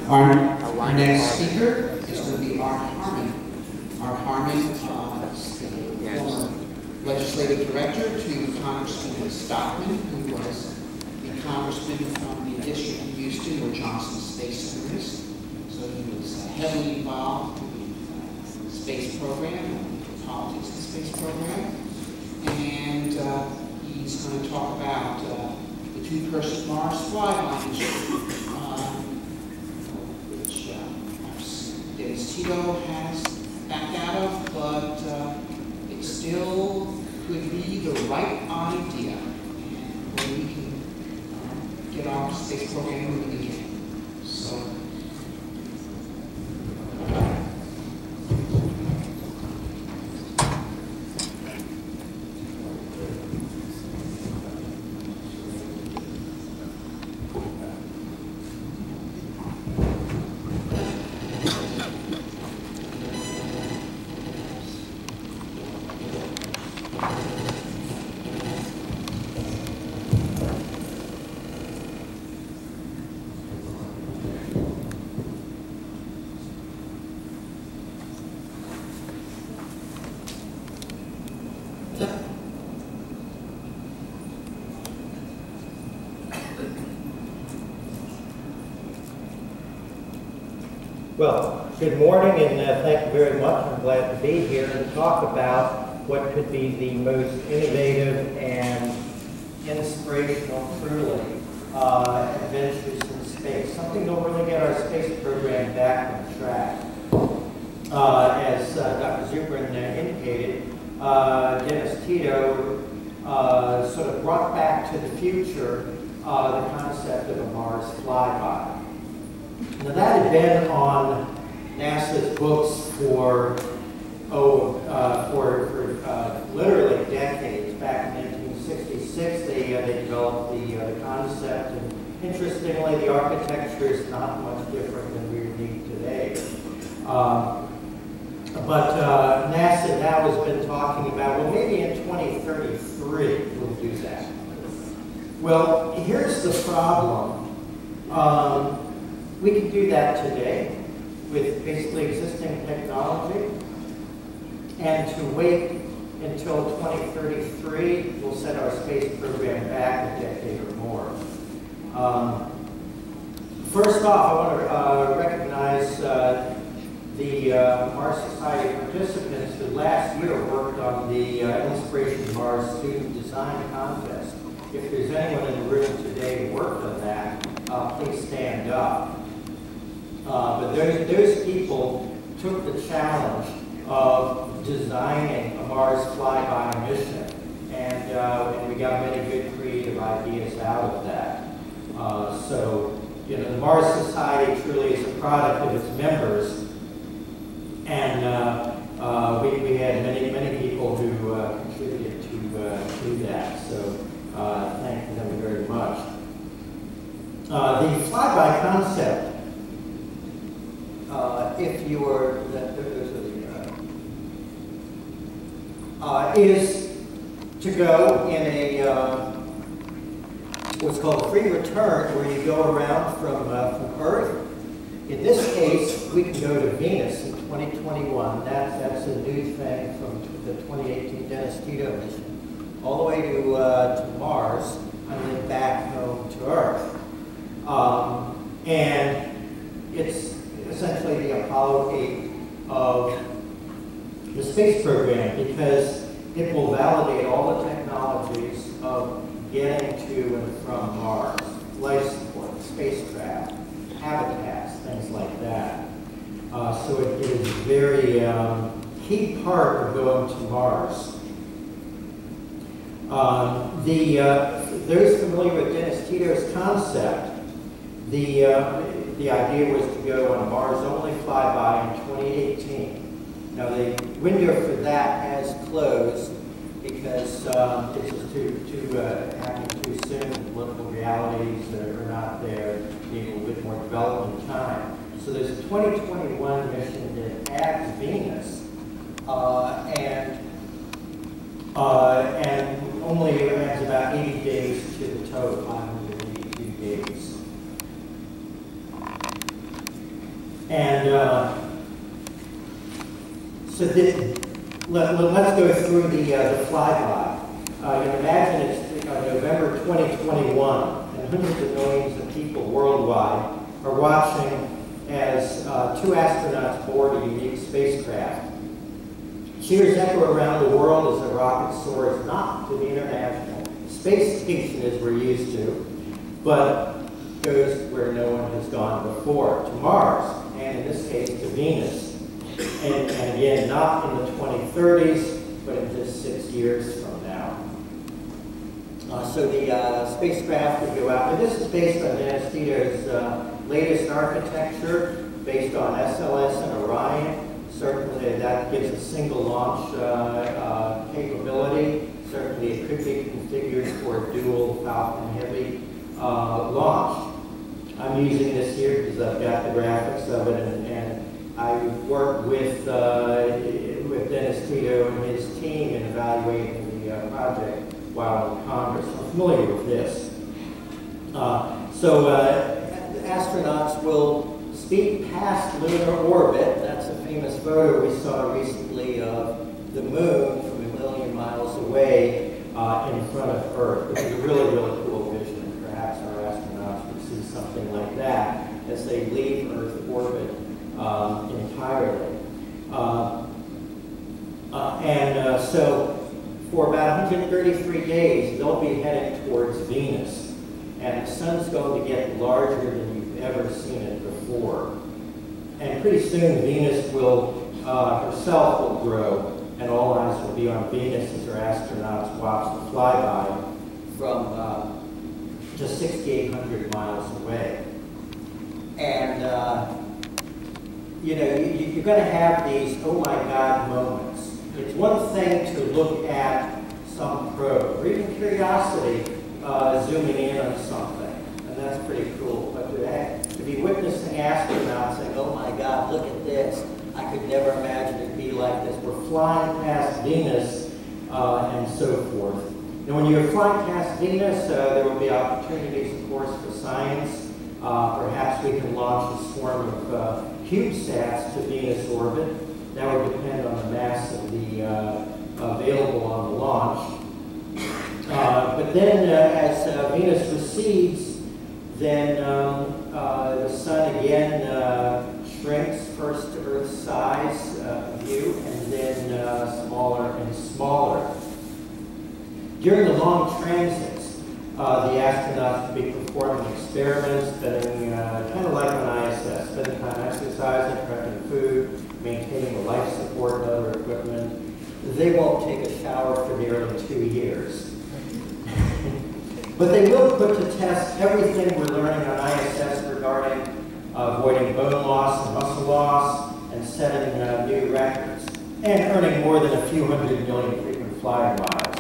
Our next speaker is going to be Harman. Harman is former legislative director to Congressman Stockman, who was the congressman from the district in Houston where Johnson Space Center is. So he was heavily involved in the space program, the politics of the space program. And he's going to talk about the two-person Mars flyby mission, which Dennis Tito has backed out of, but it still could be the right idea, and where we can get our space program moving again. So. Well, good morning, and thank you very much. I'm glad to be here and talk about what could be the most innovative and inspirational, truly, adventures in space. Something that will really get our space program back on track. As Dr. Zubrin indicated, Dennis Tito sort of brought back to the future the concept of a Mars flyby. Now that had been on NASA's books for literally decades. Back in 1966, they developed the concept, and interestingly, the architecture is not much different than we need today. But NASA now has been talking about, well, maybe in 2033 we'll do that. Well, here's the problem. We can do that today with basically existing technology, and to wait until 2033 will set our space program back a decade or more. First off, I want to recognize the Mars Society participants who last year worked on the Inspiration Mars Student Design Contest. If there's anyone in the room today who worked on that, please stand up. But those people took the challenge of designing a Mars flyby mission, and we got many good creative ideas out of that. So, you know, the Mars Society truly is a product of its members, and we had many people who contributed to that. So, thank them very much. The flyby concept. If you are, is to go in a what's called free return, where you go around from Earth. In this case, we can go to Venus in 2021. That's a new thing from the 2018 Dennis Tito mission, all the way to Mars, and then back home to Earth. And it's essentially the Apollo 8 of the space program, because it will validate all the technologies of getting to and from Mars, life support, spacecraft, habitats, things like that. So it is a very key part of going to Mars. Those familiar with Dennis Tito's concept, the idea was to go on a Mars-only flyby in 2018. Now the window for that has closed because it's just too happening too soon. Political realities are not there. Need a little bit more development time. So there's a 2021 mission that adds Venus, and only adds about 80 days to the total, 582 days. And so let's go through the flyby. You can imagine it's November 2021, and hundreds of millions of people worldwide are watching as two astronauts board a unique spacecraft. Cheers echo around the world as the rocket soars not to the International Space Station as we're used to, but goes where no one has gone before, to Mars, and in this case to Venus. And again, not in the 2030s, but in just 6 years from now. So the spacecraft would go out, and this is based on Dennis Tito's latest architecture, based on SLS and Orion. Certainly that gives a single launch capability. Certainly it could be configured for a dual Falcon Heavy launch. I'm using this here because I've got the graphics of it, and I worked with Dennis Tito and his team in evaluating the project while in Congress. I'm familiar with this. The astronauts will speed past lunar orbit. That's a famous photo we saw recently of the moon from 1 million miles away in front of Earth, which is a really, really cool vision. Perhaps our astronauts would see something like that as they leave Earth orbit entirely. So for about 133 days, they'll be heading towards Venus. And the sun's going to get larger than you've ever seen it before. And pretty soon, Venus will, herself will grow, and all eyes will be on Venus as our astronauts watch the flyby from just 6,800 miles away. And, you're going to have these oh my God moments. It's one thing to look at some probe, or even Curiosity zooming in on something, and that's pretty cool. But to be witnessing astronauts saying, oh my God, look at this. I could never imagine it'd be like this. We're flying past Venus and so forth. And when you're flying past Venus, there will be opportunities, of course, for science. Perhaps we can launch a swarm of CubeSats to Venus orbit. That would depend on the mass of the available on the launch. But then as Venus recedes, then the sun again shrinks first to Earth's size view, and then smaller and smaller. During the long transits, the astronauts will be performing experiments, spending kind of like on ISS, spending time exercising, prepping food, maintaining the life support and other equipment. They won't take a shower for nearly 2 years. But they will put to test everything we're learning on ISS regarding avoiding bone loss and muscle loss and setting new records, and earning more than a few 100 million frequent flyer miles.